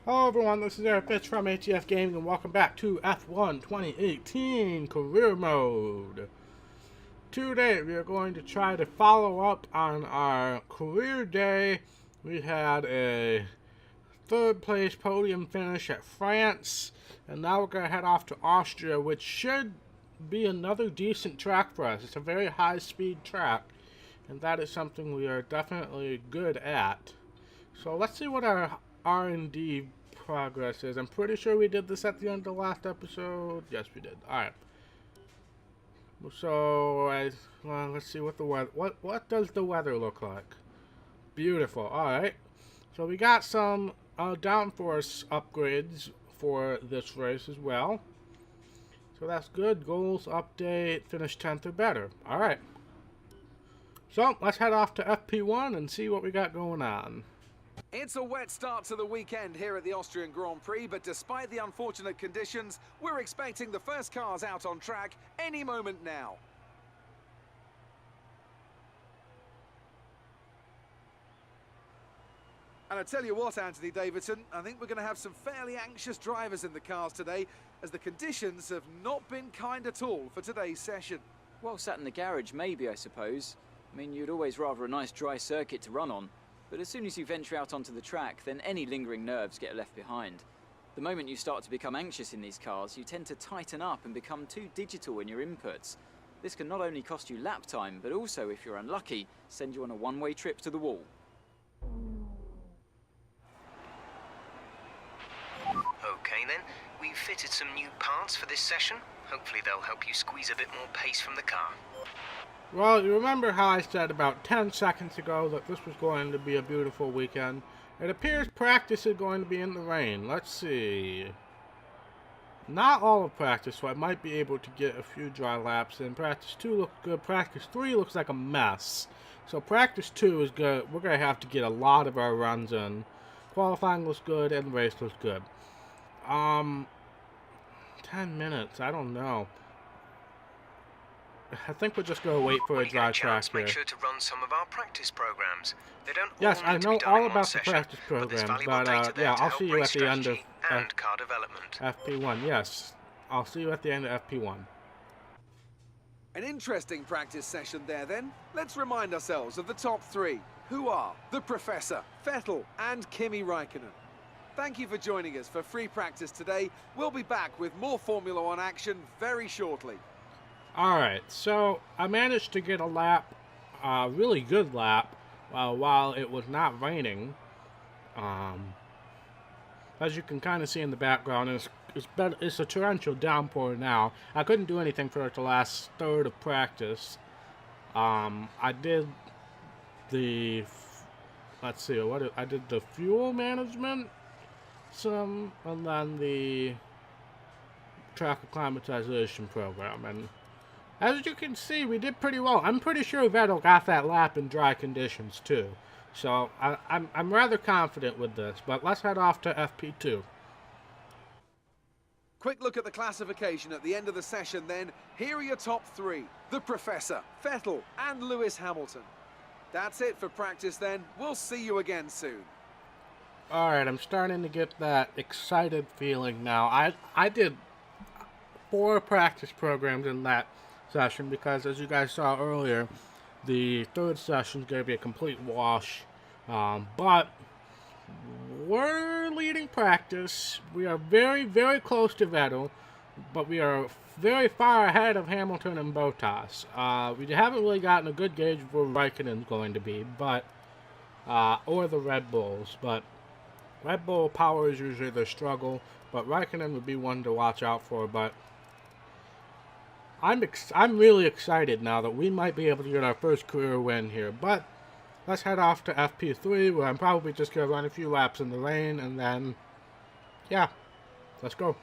Hello everyone, this is Eric Fitz from ATF Gaming and welcome back to F1 2018 Career Mode. Today we are going to try to follow up on our career day. We had a third place podium finish at France, and now we're going to head off to Austria, which should be another decent track for us. It's a very high speed track, and that is something we are definitely good at. So let's see what our R&D progress is. I'm pretty sure we did this at the end of the last episode. Yes, we did. Alright. So, let's see what the weather... What does the weather look like? Beautiful. Alright. So we got some downforce upgrades for this race as well. So that's good. Goals, update, finish 10th or better. Alright. So, let's head off to FP1 and see what we got going on. It's a wet start to the weekend here at the Austrian Grand Prix, but despite the unfortunate conditions, we're expecting the first cars out on track any moment now. And I tell you what, Anthony Davidson, I think we're going to have some fairly anxious drivers in the cars today, as the conditions have not been kind at all for today's session. Well sat in the garage, maybe, I suppose. I mean, you'd always rather a nice dry circuit to run on. But as soon as you venture out onto the track, then any lingering nerves get left behind. The moment you start to become anxious in these cars, you tend to tighten up and become too digital in your inputs. This can not only cost you lap time, but also, if you're unlucky, send you on a one-way trip to the wall. Okay then, we've fitted some new parts for this session. Hopefully they'll help you squeeze a bit more pace from the car. Well, you remember how I said about 10 seconds ago that this was going to be a beautiful weekend? It appears practice is going to be in the rain. Let's see. Not all of practice, so I might be able to get a few dry laps in. Practice 2 looks good. Practice 3 looks like a mess. So practice 2 is good. We're going to have to get a lot of our runs in. Qualifying looks good, and the race looks good. 10 minutes, I don't know. I think we're just going to wait for a dry track here. Make sure to run some of our practice programs. They don't yes, I know all about the practice programs, but yeah, I'll see you at the end of car development. FP1. Yes, I'll see you at the end of FP1. An interesting practice session there then. Let's remind ourselves of the top three, who are the Professor, Vettel and Kimi Räikkönen. Thank you for joining us for free practice today. We'll be back with more Formula One action very shortly. Alright, so I managed to get a lap, a really good lap, while it was not raining. As you can kind of see in the background, it's a torrential downpour now. I couldn't do anything for the last third of practice. I did the, let's see, I did the fuel management, and then the track acclimatization program, and as you can see, we did pretty well. I'm pretty sure Vettel got that lap in dry conditions too. So I'm rather confident with this, but let's head off to FP2. Quick look at the classification at the end of the session then. Here are your top three, the Professor, Vettel and Lewis Hamilton. That's it for practice then. We'll see you again soon. Alright, I'm starting to get that excited feeling now. I did 4 practice programs in that session because, as you guys saw earlier, the third session is going to be a complete wash. But we're leading practice. We are very, very close to Vettel, but we are very far ahead of Hamilton and Bottas. We haven't really gotten a good gauge of where Raikkonen's going to be, but or the Red Bulls. But Red Bull power is usually their struggle, but Raikkonen would be one to watch out for. But I'm really excited now that we might be able to get our first career win here. But let's head off to FP3, where I'm probably just going to run a few laps in the rain, and then, yeah, let's go.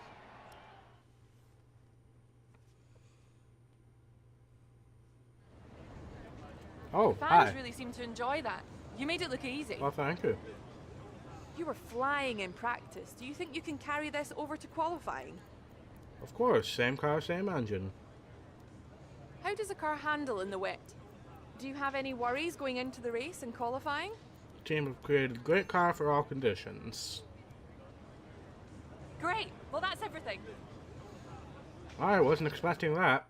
Oh, the hi. fans really seem to enjoy that. You made it look easy. Well, thank you. You were flying in practice. Do you think you can carry this over to qualifying? Of course, same car, same engine. How does a car handle in the wet? Do you have any worries going into the race and qualifying? The team have created a great car for all conditions. Great. Well, that's everything. I wasn't expecting that.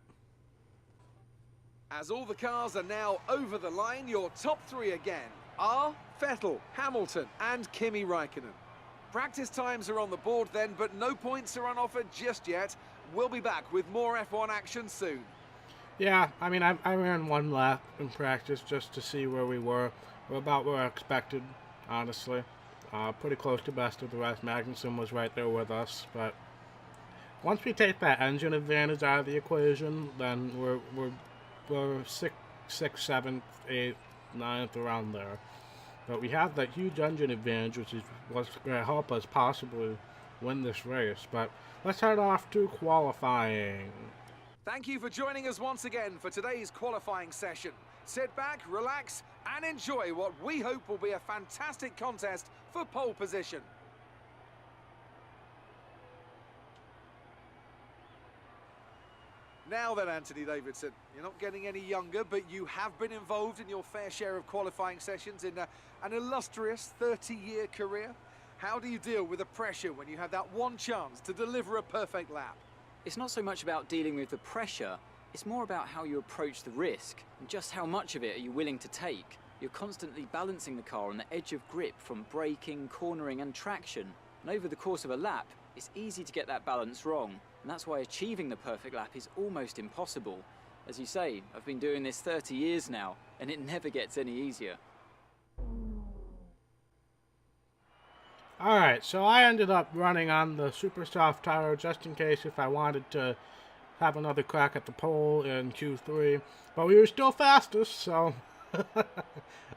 As all the cars are now over the line, your top three again are Vettel, Hamilton and Kimi Raikkonen. Practice times are on the board then, but no points are on offer just yet. We'll be back with more F1 action soon. Yeah, I mean, I ran one lap in practice just to see where we were. We're about where I expected, honestly. Pretty close to best of the rest. Magnussen was right there with us, but once we take that engine advantage out of the equation, then we're sixth, seventh, eighth, ninth, around there. But we have that huge engine advantage, which is what's going to help us possibly win this race. But let's head off to qualifying. Thank you for joining us once again for today's qualifying session. Sit back, relax, and enjoy what we hope will be a fantastic contest for pole position. Now then, Anthony Davidson, you're not getting any younger, but you have been involved in your fair share of qualifying sessions in an illustrious 30-year career. How do you deal with the pressure when you have that one chance to deliver a perfect lap? It's not so much about dealing with the pressure, it's more about how you approach the risk, and just how much of it are you willing to take. You're constantly balancing the car on the edge of grip from braking, cornering and traction, and over the course of a lap, it's easy to get that balance wrong, and that's why achieving the perfect lap is almost impossible. As you say, I've been doing this 30 years now, and it never gets any easier. Alright, so I ended up running on the super soft tire just in case if I wanted to have another crack at the pole in Q3. But we were still fastest, so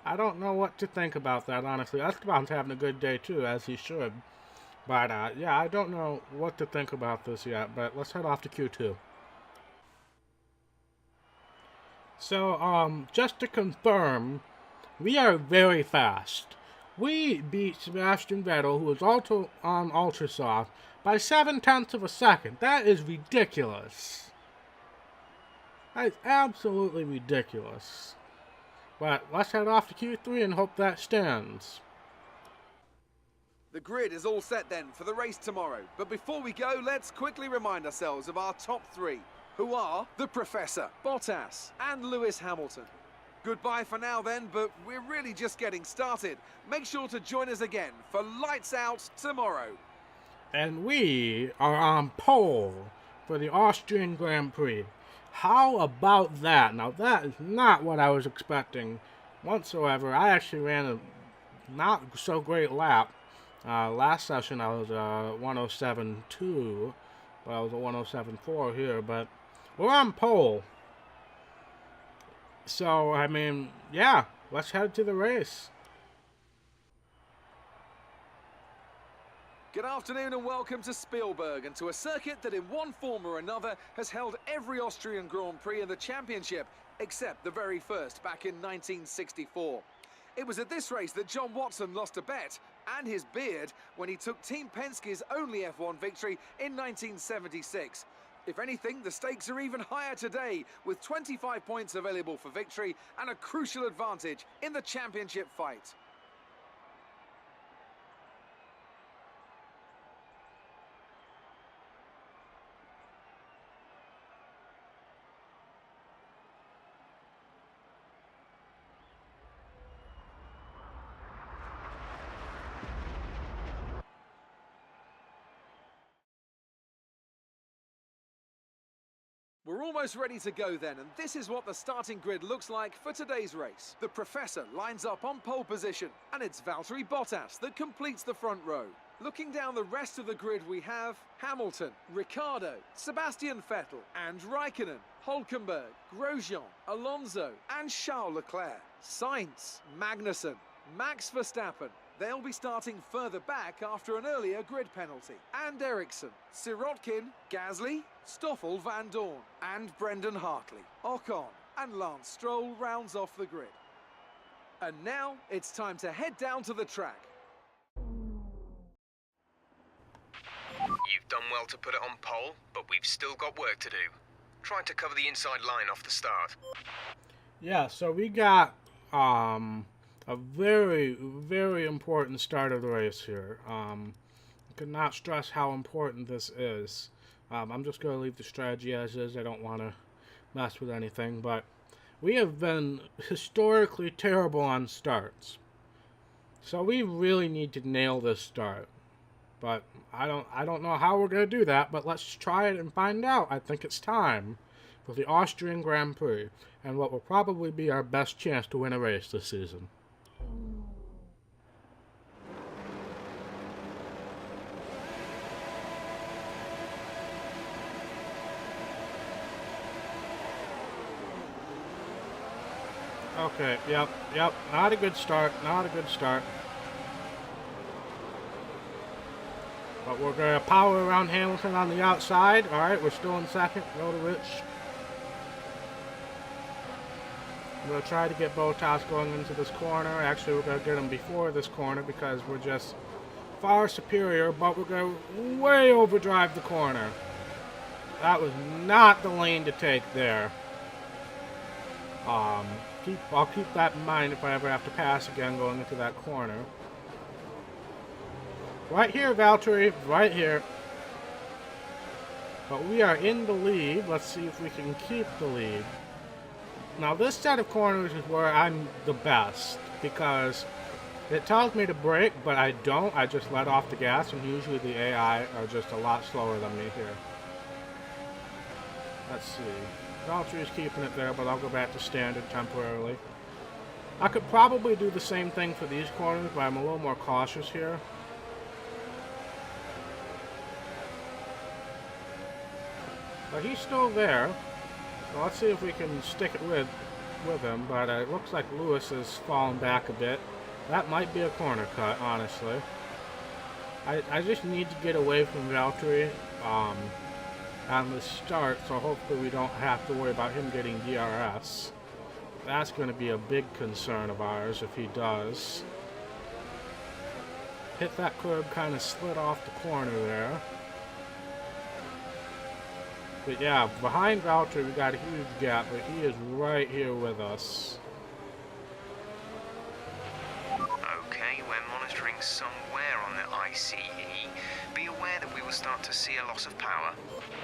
I don't know what to think about that, honestly. Esteban's having a good day too, as he should. But yeah, I don't know what to think about this yet, but let's head off to Q2. So, just to confirm, we are very fast. We beat Sebastian Vettel, who was also on Ultra Soft, by 0.7 of a second. That is ridiculous. That is absolutely ridiculous. But let's head off to Q3 and hope that stands. The grid is all set then for the race tomorrow. But before we go, let's quickly remind ourselves of our top three, who are the Professor, Bottas and Lewis Hamilton. Goodbye for now then, but we're really just getting started. Make sure to join us again for Lights Out tomorrow. And we are on pole for the Austrian Grand Prix. How about that? Now that is not what I was expecting whatsoever. I actually ran a not so great lap. Last session I was 107.2, but I was a 107.4 here, but we're on pole. So, I mean, yeah, let's head to the race. Good afternoon and welcome to Spielberg and to a circuit that in one form or another has held every Austrian Grand Prix in the championship except the very first back in 1964. It was at this race that John Watson lost a bet and his beard when he took Team Penske's only F1 victory in 1976. If anything, the stakes are even higher today, with 25 points available for victory and a crucial advantage in the championship fight. We're almost ready to go then, and this is what the starting grid looks like for today's race. The Professor lines up on pole position, and it's Valtteri Bottas that completes the front row. Looking down the rest of the grid, we have Hamilton, Ricciardo, Sebastian Vettel, and Raikkonen, Hülkenberg, Grosjean, Alonso, and Charles Leclerc. Sainz, Magnussen, Max Verstappen. They'll be starting further back after an earlier grid penalty. And Ericsson, Sirotkin, Gasly, Stoffel Van Dorn, and Brendan Hartley. Ocon and Lance Stroll rounds off the grid. And now it's time to head down to the track. You've done well to put it on pole, but we've still got work to do. Trying to cover the inside line off the start. Yeah, so we got a very, very important start of the race here. could not stress how important this is. I'm just going to leave the strategy as is. I don't want to mess with anything, but we have been historically terrible on starts. So we really need to nail this start. But I don't know how we're going to do that, but let's try it and find out. I think it's time for the Austrian Grand Prix, and what will probably be our best chance to win a race this season. Okay, yep, not a good start, But we're going to power around Hamilton on the outside. Alright, we're still in second. Go to Rich. We're going to try to get Bottas going into this corner. Actually, we're going to get him before this corner because we're just far superior, but we're going to way overdrive the corner. That was not the lane to take there. I'll keep that in mind if I ever have to pass again going into that corner. Right here, Valtteri, right here. But we are in the lead. Let's see if we can keep the lead. Now, this set of corners is where I'm the best, because it tells me to brake, but I don't. I just let off the gas, and usually the AI are just a lot slower than me here. Let's see. Valtteri's keeping it there, but I'll go back to standard temporarily. I could probably do the same thing for these corners, but I'm a little more cautious here. But he's still there. So let's see if we can stick it with him. But it looks like Lewis has fallen back a bit. That might be a corner cut, honestly. I just need to get away from Valtteri on the start, so hopefully we don't have to worry about him getting DRS. That's going to be a big concern of ours if he does. Hit that curb, kind of slid off the corner there. But yeah, behind Valtteri we got a huge gap, but he is right here with us. Okay, we're monitoring somewhere on the ICE. Be aware that we will start to see a loss of power.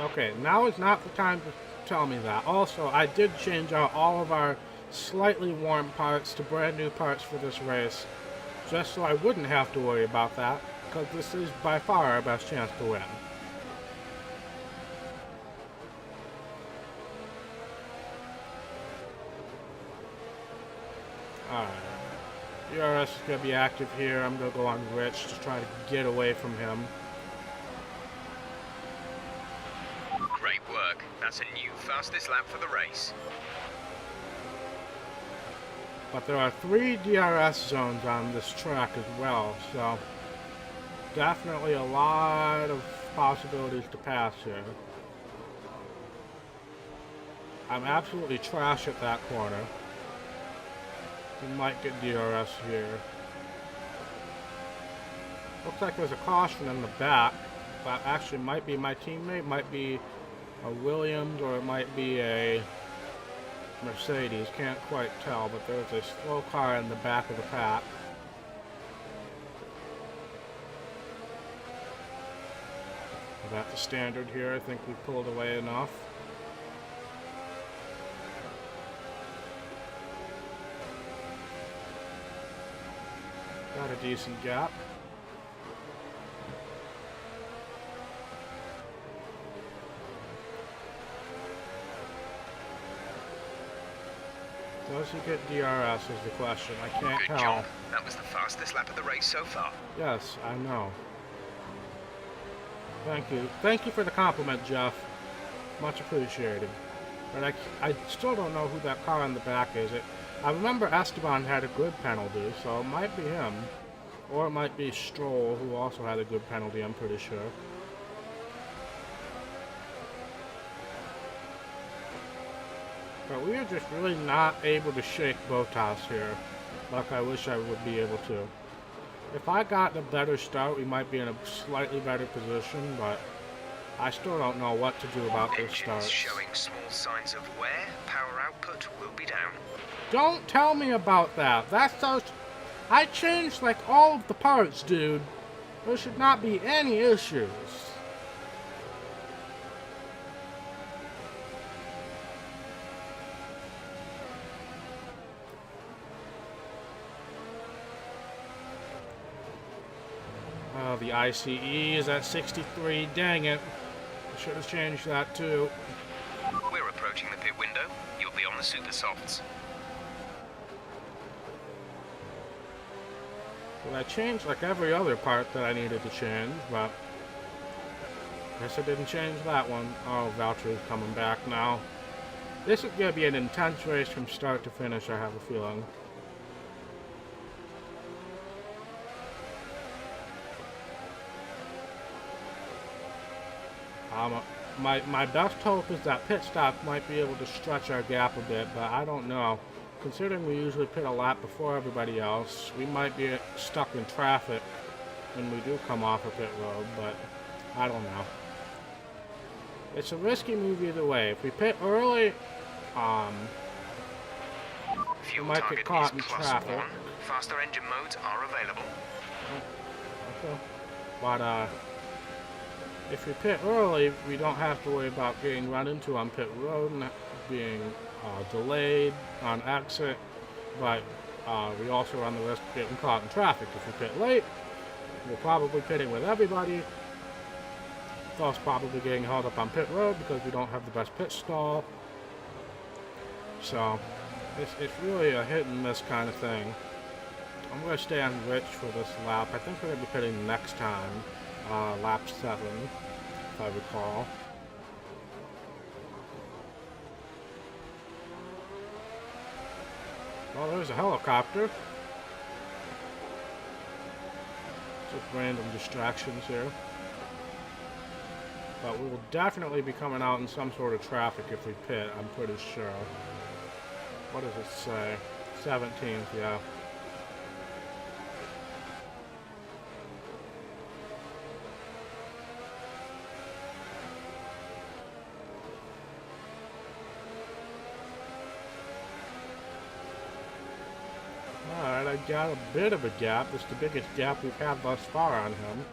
Okay, now is not the time to tell me that. Also, I did change out all of our slightly worn parts to brand new parts for this race, just so I wouldn't have to worry about that, because this is by far our best chance to win. Alright. DRS is going to be active here. I'm going to go on Rich to try to get away from him. Great work. That's a new fastest lap for the race. But there are 3 DRS zones on this track as well, so definitely a lot of possibilities to pass here. I'm absolutely trash at that corner. We might get DRS here. Looks like there's a caution in the back. That actually might be my teammate, might be a Williams, or it might be a Mercedes. Can't quite tell, but there's a slow car in the back of the pack. That's the standard here. I think we pulled away enough. Got a decent gap. Does he get DRS is the question. I can't Good tell. job. That was the fastest lap of the race so far. Yes, I know. Thank you. Thank you for the compliment, Jeff. Much appreciated. But I still don't know who that car in the back is. I remember Esteban had a good penalty, so it might be him. Or it might be Stroll, who also had a good penalty, I'm pretty sure. But we are just really not able to shake Bottas here, like I wish I would be able to. If I got a better start, we might be in a slightly better position, but I still don't know what to do about this start. Engines showing small signs of wear. Power output will be down. Don't tell me about that. That's so... I changed like all of the parts, dude. There should not be any issues. Oh, the ICE is at 63. Dang it. I should have changed that too. We're approaching the pit window. You'll be on the super softs. Well, I changed like every other part that I needed to change, but I guess I didn't change that one. Oh, Valtteri's coming back now. This is going to be an intense race from start to finish, I have a feeling. My best hope is that pit stop might be able to stretch our gap a bit, but I don't know. Considering we usually pit a lap before everybody else, we might be stuck in traffic when we do come off a pit road, but I don't know. It's a risky move either way. If we pit early, we might get caught in traffic. Faster engine modes are available. Okay. But if we pit early, we don't have to worry about getting run into on pit road and being delayed on exit, but we also run the risk of getting caught in traffic. If we pit late, we're probably pitting with everybody, thus probably getting held up on pit road because we don't have the best pit stall. So it's really a hit and miss kind of thing. I'm going to stay on Rich for this lap. I think we're going to be pitting next time, lap 7, if I recall. Oh, there's a helicopter. Just random distractions here. But we will definitely be coming out in some sort of traffic if we pit, I'm pretty sure. What does it say? 17th, yeah. Alright, I got a bit of a gap. It's the biggest gap we've had thus far on him.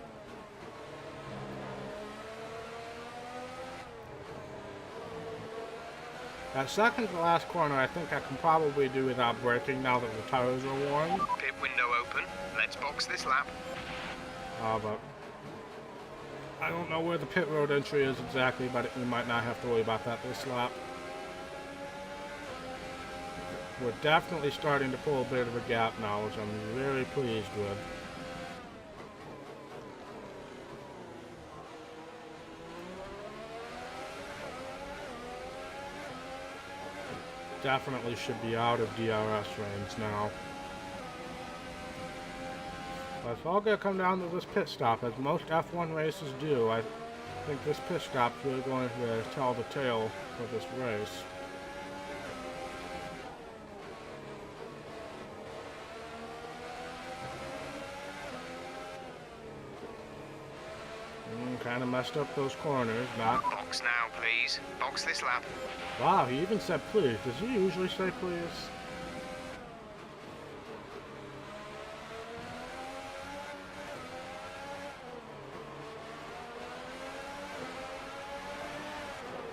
That second to last corner, I think I can probably do without braking now that the tires are warm. Pit window open. Let's box this lap. But I don't know where the pit road entry is exactly, but we might not have to worry about that this lap. We're definitely starting to pull a bit of a gap now, which I'm very pleased with. Definitely should be out of DRS range now. But it's all going to come down to this pit stop, as most F1 races do. I think this pit stop is really going to tell the tale of this race. Kind of messed up those corners, not. Box now, please. Box this lap. Wow, he even said please. Does he usually say please?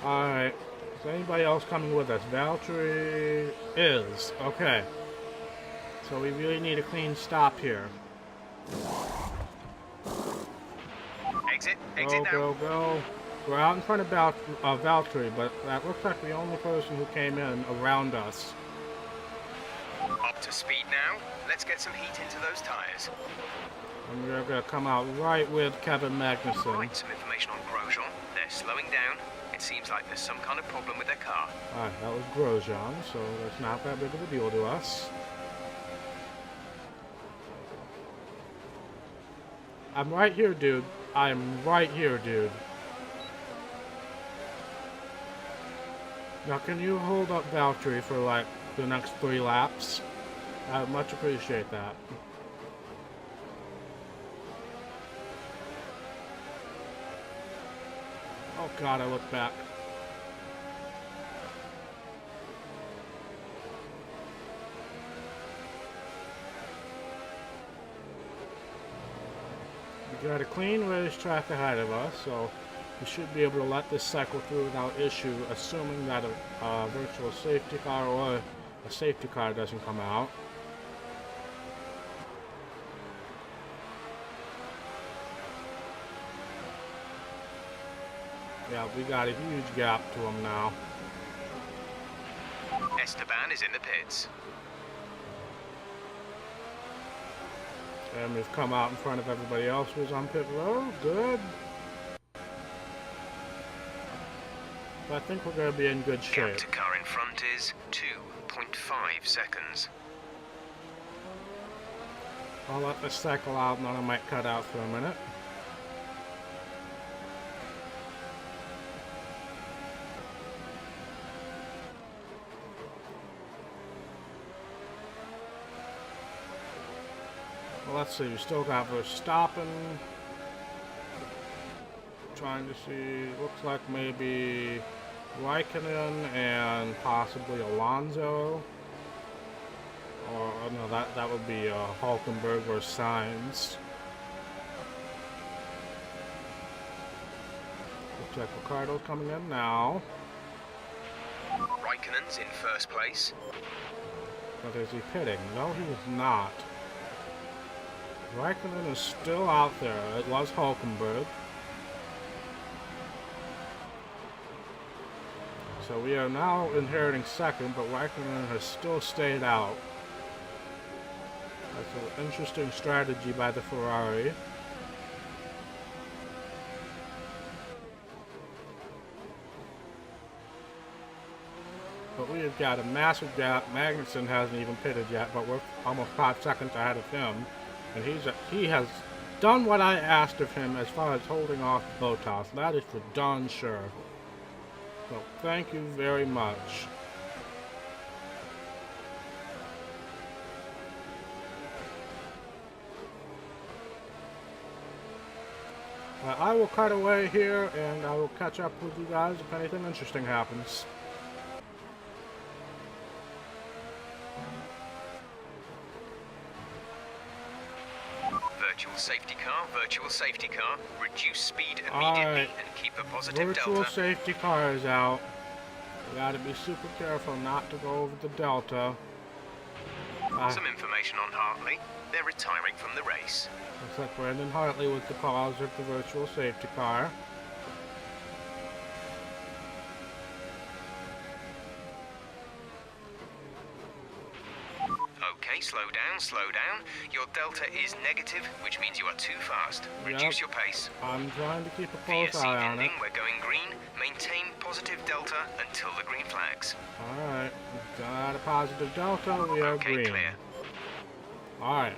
Alright. Is anybody else coming with us? Valtteri is. Okay. So we really need a clean stop here. Exit now. Go. We're out in front of Valtteri, but that looks like the only person who came in around us. Up to speed now. Let's get some heat into those tires. And we're going to come out right with Kevin Magnussen. Right, some information on Grosjean. They're slowing down. It seems like there's some kind of problem with their car. Alright, that was Grosjean, so that's not that big of a deal to us. I'm right here, dude. I'm right here, dude. Now, can you hold up Valtteri for, like, the next 3 laps? I would much appreciate that. Oh, God, I look back. We got a clean racetrack ahead of us, so we should be able to let this cycle through without issue, assuming that a virtual safety car or a safety car doesn't come out. Yeah, we got a huge gap to him now. Esteban is in the pits. And we've come out in front of everybody else who's on pit road. Good. I think we're going to be in good shape. Gap to car in front is 2.5 seconds. I'll let this cycle out and then I might cut out for a minute. Well, let's see, we still got Verstappen. Trying to see, looks like maybe Raikkonen and possibly Alonso. Or, no, that would be Hulkenberg or Sainz. Looks like Ricardo's coming in now. Raikkonen's in first place. But is he pitting? No, he is not. Raikkonen is still out there. It was Hulkenberg. So we are now inheriting second, but Raikkonen has still stayed out. That's an interesting strategy by the Ferrari. But we have got a massive gap. Magnussen hasn't even pitted yet, but we're almost 5 seconds ahead of him. And he has done what I asked of him as far as holding off Bottas. That is for darn sure. So thank you very much. I will cut away here and I will catch up with you guys if anything interesting happens. Virtual safety car, reduce speed immediately and keep a positive virtual delta. Safety car is out. We gotta be super careful not to go over the delta. Some information on Hartley. They're retiring from the race. Looks like Brandon Hartley was the cause of the virtual safety car. Okay, slow down. Your delta is negative, which means you are too fast. Reduce your pace. I'm trying to keep a close VSC eye on it. ending, we're going green. Maintain positive delta until the green flags. Alright, we've got a positive delta, we are Okay, green. clear. Alright.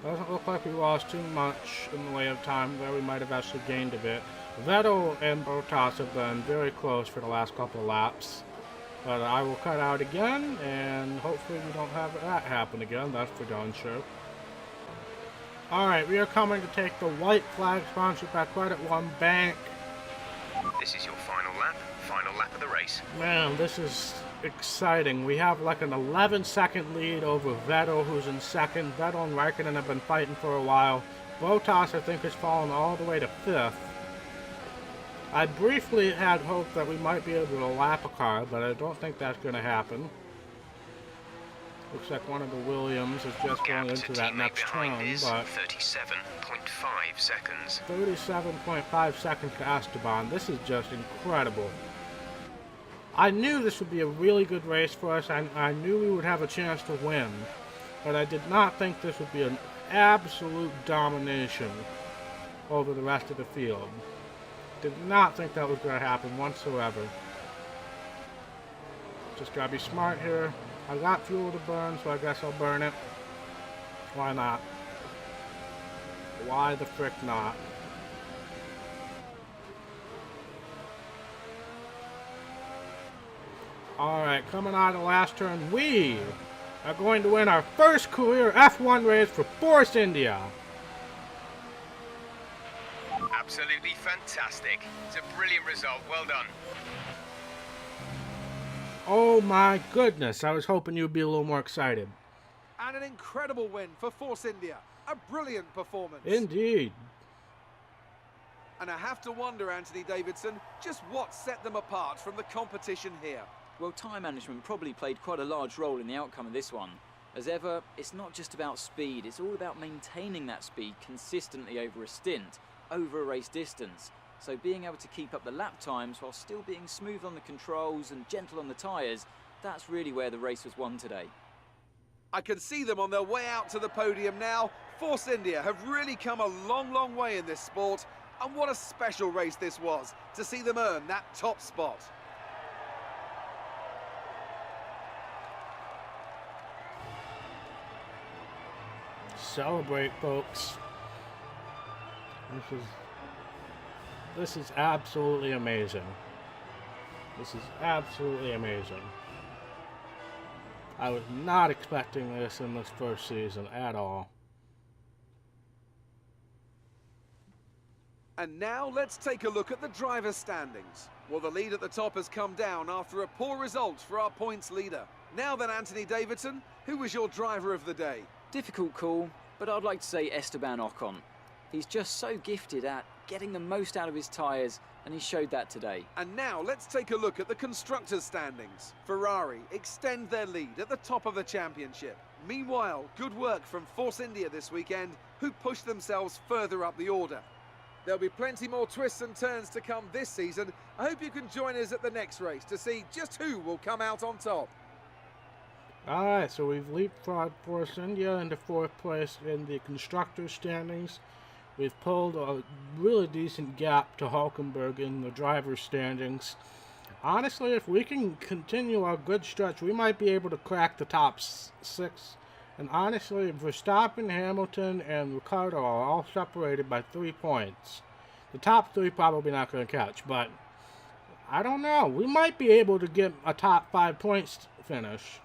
Doesn't look like we lost too much in the way of time there. We might have actually gained a bit. Vettel and Bottas have been very close for the last couple of laps. But I will cut out again, and hopefully we don't have that happen again. That's for darn sure. Alright, we are coming to take the white flag sponsored by Credit One Bank. This is your final lap of the race. Man, this is exciting. We have like an 11-second lead over Vettel, who's in second. Vettel and Raikkonen have been fighting for a while. Bottas, I think, has fallen all the way to 5th. I briefly had hoped that we might be able to lap a car, but I don't think that's going to happen. Looks like one of the Williams is just going into that next turn, but 37.5 seconds. 37.5 seconds to Esteban. This is just incredible. I knew this would be a really good race for us. I knew we would have a chance to win, but I did not think this would be an absolute domination over the rest of the field. Did not think that was going to happen whatsoever. Just gotta be smart here. I got fuel to burn, so I guess I'll burn it. Why not? Why the frick not? Alright, coming out of the last turn, we are going to win our first career F1 race for Force India. Absolutely fantastic. It's a brilliant result. Well done. Oh my goodness, I was hoping you'd be a little more excited. And an incredible win for Force India. A brilliant performance. Indeed. And I have to wonder, Anthony Davidson, just what set them apart from the competition here. Well, time management probably played quite a large role in the outcome of this one. As ever, it's not just about speed, it's all about maintaining that speed consistently over a stint, over a race distance. So being able to keep up the lap times while still being smooth on the controls and gentle on the tyres, that's really where the race was won today. I can see them on their way out to the podium now. Force India have really come a long, long way in this sport. And what a special race this was, to see them earn that top spot. Celebrate, folks. This is absolutely amazing. This is absolutely amazing. I was not expecting this in this first season at all. And now let's take a look at the driver's standings. Well, the lead at the top has come down after a poor result for our points leader. Now then, Anthony Davidson, who was your driver of the day? Difficult call, but I'd like to say Esteban Ocon. He's just so gifted at getting the most out of his tyres, and he showed that today. And now let's take a look at the constructors' standings. Ferrari extend their lead at the top of the championship. Meanwhile, good work from Force India this weekend, who pushed themselves further up the order. There'll be plenty more twists and turns to come this season. I hope you can join us at the next race to see just who will come out on top. Alright, so we've leapfrogged Force India into 4th place in the constructors' standings. We've pulled a really decent gap to Hulkenberg in the driver's standings. Honestly, if we can continue our good stretch, we might be able to crack the top 6. And honestly, Verstappen, Hamilton, and Ricciardo are all separated by 3 points. The top 3 probably not going to catch, but I don't know. We might be able to get a top 5 points finish.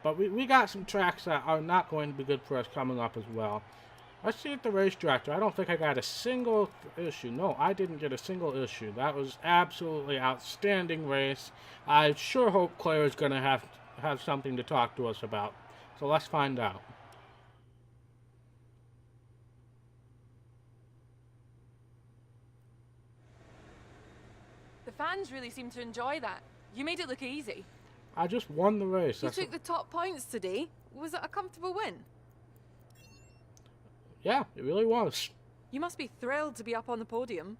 But we got some tracks that are not going to be good for us coming up as well. Let's see at the race director. I don't think I got a single issue. No, I didn't get a single issue. That was absolutely outstanding race. I sure hope Claire is going to have something to talk to us about. So let's find out. The fans really seem to enjoy that. You made it look easy. I just won the race. You took the top points today. Was it a comfortable win? Yeah, it really was. You must be thrilled to be up on the podium.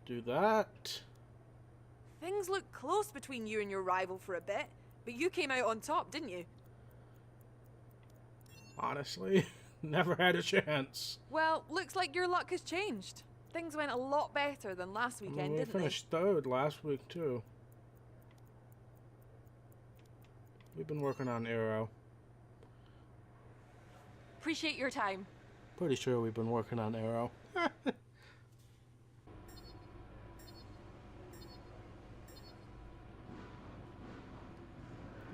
Do that. Things looked close between you and your rival for a bit, but you came out on top, didn't you? Honestly, never had a chance. Well, looks like your luck has changed. Things went a lot better than last weekend, We didn't they? finished 3rd last week, too. We've been working on Aero. Appreciate your time. Pretty sure we've been working on Aero.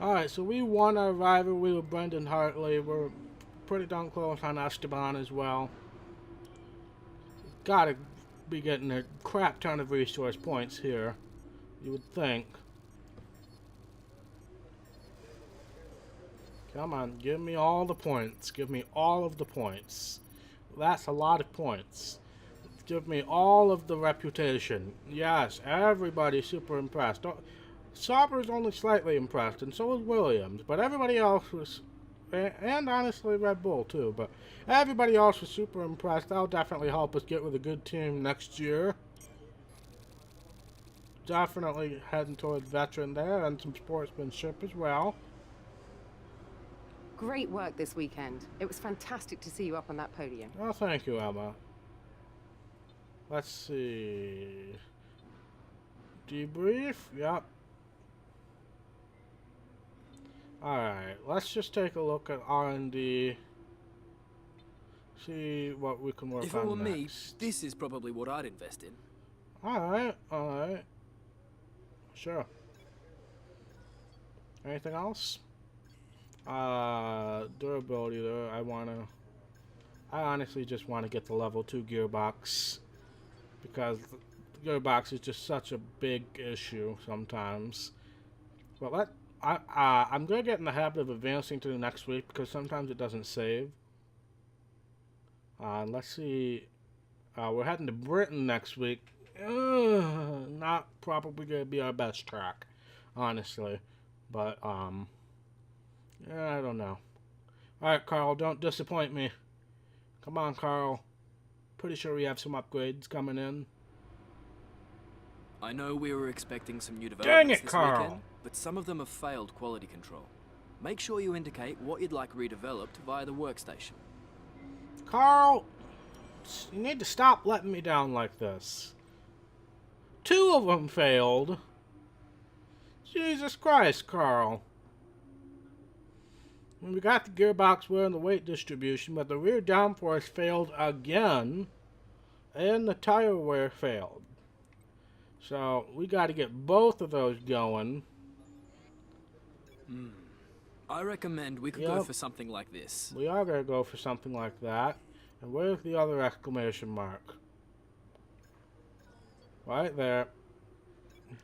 Alright, so we won our rivalry with Brendan Hartley. We're pretty darn close on Esteban as well. Gotta be getting a crap ton of resource points here, you would think. Come on, give me all the points. Give me all of the points. That's a lot of points. Give me all of the reputation. Yes, everybody's super impressed. Sauber's only slightly impressed, and so was Williams. But everybody else was, and honestly Red Bull too, but everybody else was super impressed. That'll definitely help us get with a good team next year. Definitely heading towards veteran there, and some sportsmanship as well. Great work this weekend. It was fantastic to see you up on that podium. Oh, thank you, Emma. Let's see. Debrief? Yep. Alright, let's just take a look at R&D. See what we can work on If it were me, next. this is probably what I'd invest in. Alright, alright. Sure. Anything else? Durability there, I honestly just want to get the level 2 gearbox, because the gearbox is just such a big issue sometimes. But I'm going to get in the habit of advancing to the next week, because sometimes it doesn't save. Let's see. We're heading to Britain next week. Not probably going to be our best track, honestly. But, yeah, I don't know. Alright, Carl, don't disappoint me. Come on, Carl. Pretty sure we have some upgrades coming in. I know we were expecting some new Dang developments it, this Carl. weekend, but some of them have failed quality control. Make sure you indicate what you'd like redeveloped via the workstation. Carl, you need to stop letting me down like this. 2 of them failed. Jesus Christ, Carl. We got the gearbox wear and the weight distribution, but the rear downforce failed again, and the tire wear failed. So we got to get both of those going. I recommend we could go for something like this. We are going to go for something like that. And where's the other exclamation mark? Right there.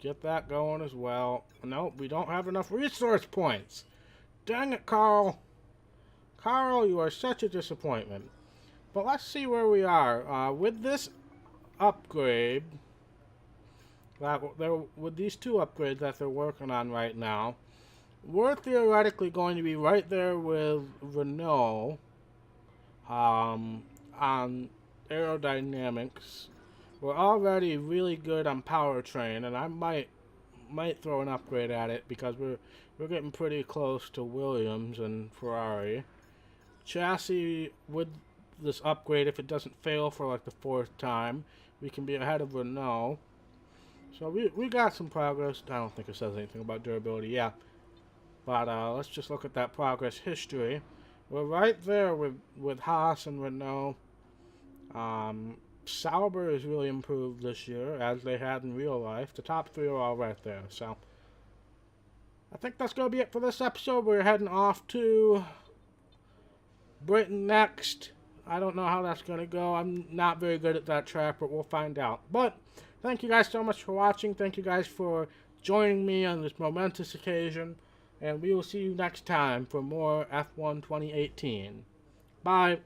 Get that going as well. Nope, we don't have enough resource points. Dang it, Carl. Carl, you are such a disappointment. But let's see where we are. With this upgrade, with these 2 upgrades that they're working on right now, we're theoretically going to be right there with Renault on aerodynamics. We're already really good on powertrain, and I might throw an upgrade at it because we're getting pretty close to Williams and Ferrari. Chassis, with this upgrade, if it doesn't fail for like the 4th time, we can be ahead of Renault. So we got some progress. I don't think it says anything about durability. Yeah. But let's just look at that progress history. We're right there with Haas and Renault. Sauber has really improved this year, as they had in real life. The top 3 are all right there. So I think that's going to be it for this episode. We're heading off to Britain next. I don't know how that's going to go. I'm not very good at that track, but we'll find out. But thank you guys so much for watching. Thank you guys for joining me on this momentous occasion. And we will see you next time for more F1 2018. Bye.